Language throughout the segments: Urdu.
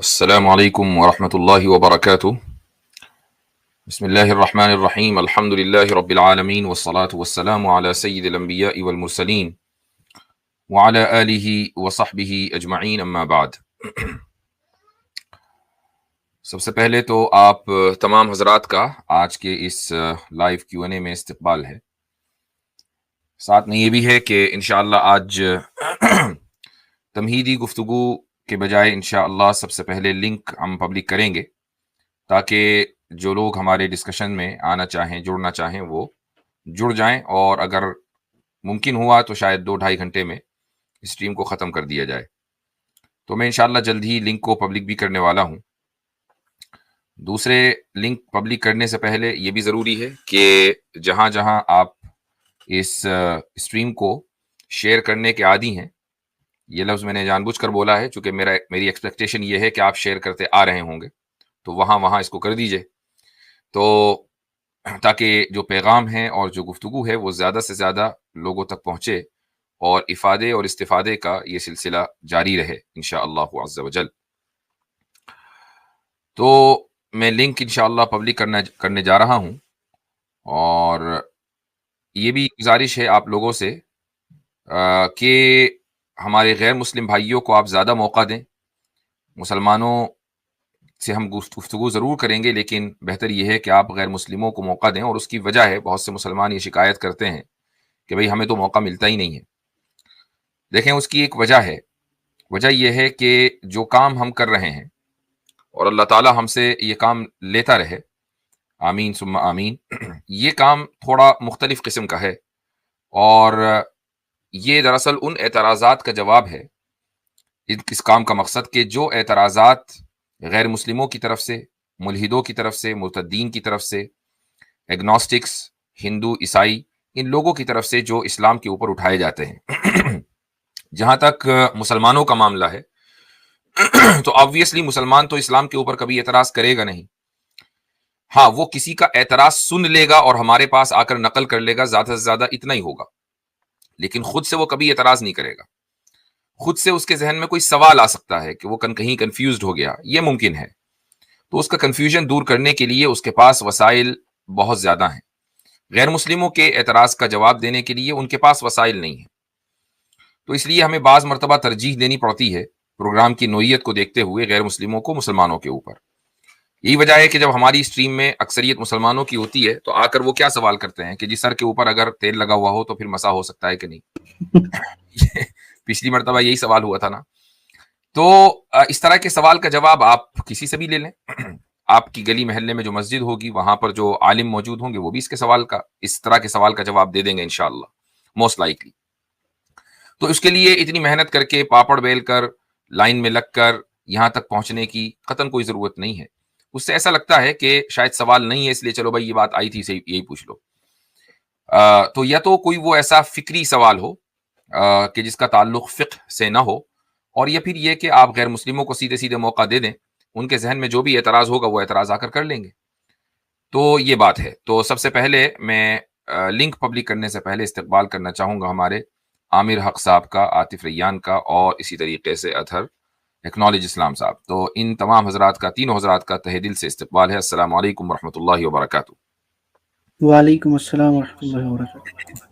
السلام علیکم ورحمۃ اللہ وبرکاتہ۔ بسم اللہ الرحمن الرحیم، الحمد للہ رب العالمین والصلاة والسلام علی سید الانبیاء والمرسلین وعلی آلہ وصحبہ اجمعین، اما بعد۔ سب سے پہلے تو آپ تمام حضرات کا آج کے اس لائیو کیو این اے میں استقبال ہے۔ ساتھ میں یہ بھی ہے کہ انشاءاللہ آج تمہیدی گفتگو کے بجائے انشاءاللہ سب سے پہلے لنک ہم پبلک کریں گے تاکہ جو لوگ ہمارے ڈسکشن میں آنا چاہیں، جڑنا چاہیں، وہ جڑ جائیں، اور اگر ممکن ہوا تو شاید 2-2.5 گھنٹے میں اسٹریم کو ختم کر دیا جائے۔ تو میں انشاءاللہ جلد ہی لنک کو پبلک بھی کرنے والا ہوں۔ دوسرے، لنک پبلک کرنے سے پہلے یہ بھی ضروری ہے کہ جہاں جہاں آپ اس اسٹریم کو شیئر کرنے کے عادی ہیں، یہ لفظ میں نے جان بوجھ کر بولا ہے چونکہ میری ایکسپیکٹیشن یہ ہے کہ آپ شیئر کرتے آ رہے ہوں گے، تو وہاں اس کو کر دیجئے، تو تاکہ جو پیغام ہے اور جو گفتگو ہے وہ زیادہ سے زیادہ لوگوں تک پہنچے اور افادے اور استفادے کا یہ سلسلہ جاری رہے انشاءاللہ عز وجل۔ تو میں لنک انشاءاللہ پبلک کرنے جا رہا ہوں، اور یہ بھی گزارش ہے آپ لوگوں سے کہ ہمارے غیر مسلم بھائیوں کو آپ زیادہ موقع دیں۔ مسلمانوں سے ہم گفتگو ضرور کریں گے، لیکن بہتر یہ ہے کہ آپ غیر مسلموں کو موقع دیں، اور اس کی وجہ ہے بہت سے مسلمان یہ شکایت کرتے ہیں کہ بھئی ہمیں تو موقع ملتا ہی نہیں ہے۔ دیکھیں، اس کی ایک وجہ ہے۔ وجہ یہ ہے کہ جو کام ہم کر رہے ہیں، اور اللہ تعالی ہم سے یہ کام لیتا رہے، آمین ثم آمین، یہ کام تھوڑا مختلف قسم کا ہے، اور یہ دراصل ان اعتراضات کا جواب ہے۔ اس کام کا مقصد کہ جو اعتراضات غیر مسلموں کی طرف سے، ملحدوں کی طرف سے، مرتدین کی طرف سے، ایگنوسٹکس، ہندو، عیسائی، ان لوگوں کی طرف سے جو اسلام کے اوپر اٹھائے جاتے ہیں، جہاں تک مسلمانوں کا معاملہ ہے تو آبویسلی مسلمان تو اسلام کے اوپر کبھی اعتراض کرے گا نہیں۔ ہاں، وہ کسی کا اعتراض سن لے گا اور ہمارے پاس آ کر نقل کر لے گا، زیادہ سے زیادہ اتنا ہی ہوگا، لیکن خود سے وہ کبھی اعتراض نہیں کرے گا۔ خود سے اس کے ذہن میں کوئی سوال آ سکتا ہے کہ وہ کہیں کنفیوزڈ ہو گیا، یہ ممکن ہے۔ تو اس کا کنفیوژن دور کرنے کے لیے اس کے پاس وسائل بہت زیادہ ہیں۔ غیر مسلموں کے اعتراض کا جواب دینے کے لیے ان کے پاس وسائل نہیں ہیں، تو اس لیے ہمیں بعض مرتبہ ترجیح دینی پڑتی ہے پروگرام کی نوعیت کو دیکھتے ہوئے غیر مسلموں کو مسلمانوں کے اوپر۔ یہی وجہ ہے کہ جب ہماری اسٹریم میں اکثریت مسلمانوں کی ہوتی ہے تو آ کر وہ کیا سوال کرتے ہیں کہ جی سر کے اوپر اگر تیل لگا ہوا ہو تو پھر مسا ہو سکتا ہے کہ نہیں؟ پچھلی مرتبہ یہی سوال ہوا تھا نا۔ تو اس طرح کے سوال کا جواب آپ کسی سے بھی لے لیں۔ آپ کی گلی محلے میں جو مسجد ہوگی وہاں پر جو عالم موجود ہوں گے وہ بھی اس طرح کے سوال کا جواب دے دیں گے انشاءاللہ، موسٹ لائکلی۔ تو اس کے لیے اتنی محنت کر کے، پاپڑ بیل کر، لائن میں لگ کر یہاں تک پہنچنے کی قطعاً کوئی ضرورت نہیں ہے۔ اس سے ایسا لگتا ہے کہ شاید سوال نہیں ہے، اس لیے چلو بھائی یہ بات آئی تھی یہی پوچھ لو۔ تو یا تو کوئی وہ ایسا فکری سوال ہو کہ جس کا تعلق فقہ سے نہ ہو، اور یا پھر یہ کہ آپ غیر مسلموں کو سیدھے سیدھے موقع دے دیں، ان کے ذہن میں جو بھی اعتراض ہوگا وہ اعتراض آ کر لیں گے۔ تو یہ بات ہے۔ تو سب سے پہلے میں لنک پبلک کرنے سے پہلے استقبال کرنا چاہوں گا ہمارے عامر حق صاحب کا، عاطف ریان کا، اور اسی طریقے سے اطہر ایکنالج اسلام صاحب۔ تو ان تمام حضرات کا، تینوں حضرات کا تہ دل سے استقبال ہے۔ السلام علیکم ورحمۃ اللہ وبرکاتہ۔ وعلیکم السلام ورحمۃ اللہ وبرکاتہ۔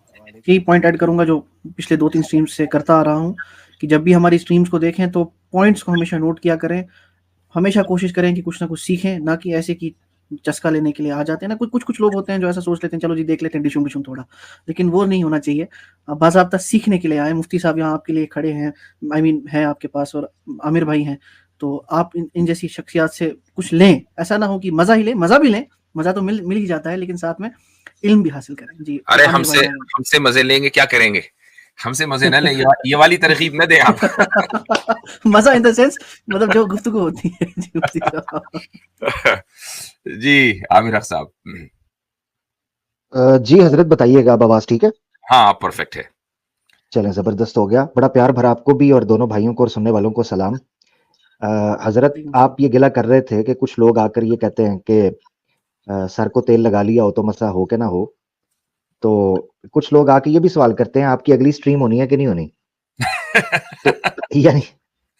یہی پوائنٹ ایڈ کروں گا جو پچھلے 2-3 اسٹریمز سے کرتا آ رہا ہوں کہ جب بھی ہماری اسٹریمز کو دیکھیں تو پوائنٹس کو ہمیشہ نوٹ کیا کریں، ہمیشہ کوشش کریں کہ کچھ نہ کچھ سیکھیں، نہ کہ ایسے کہ چسکا لینے کے لیے آ جاتے ہیں نا۔ کچھ لوگ ہوتے ہیں جو ایسا سوچ لیتے ہیں چلو جی دیکھ لیتے ہیں ڈشم تھوڑا، لیکن وہ نہیں ہونا چاہیے۔ باضابطہ سیکھنے کے لیے آئیں۔ مفتی صاحب یہاں آپ کے لیے کھڑے ہیں، ہیں آپ کے پاس، اور عامر بھائی ہیں، تو آپ ان جیسی شخصیات سے کچھ لیں۔ ایسا نہ ہو کہ مزہ ہی لیں، مزہ بھی لیں، مزہ تو مل ہی جاتا ہے، لیکن ساتھ میں علم بھی حاصل کریں۔ جی ارے ہم سے مزے لیں گے، کیا کریں گے؟ ہم سے مزے نہ لیں، یہ والی ترغیب نہ دیں آپ۔ مزہ ان دا سینس مطلب جو گفتگو ہوتی ہے۔ جی عامر حق صاحب۔ جی حضرت بتائیے گا، اب آواز ٹھیک ہے؟ ہاں آپ پرفیکٹ ہے۔ چلیں زبردست ہو گیا، بڑا پیار بھرا آپ کو بھی اور دونوں بھائیوں کو اور سننے والوں کو سلام۔ حضرت آپ یہ گلہ کر رہے تھے کہ کچھ لوگ آ کر یہ کہتے ہیں کہ سر کو تیل لگا لیا ہو تو مسا ہو کہ نہ ہو، تو کچھ لوگ آ کے یہ بھی سوال کرتے ہیں آپ کی اگلی سٹریم ہونی ہے کہ نہیں ہونی؟ تو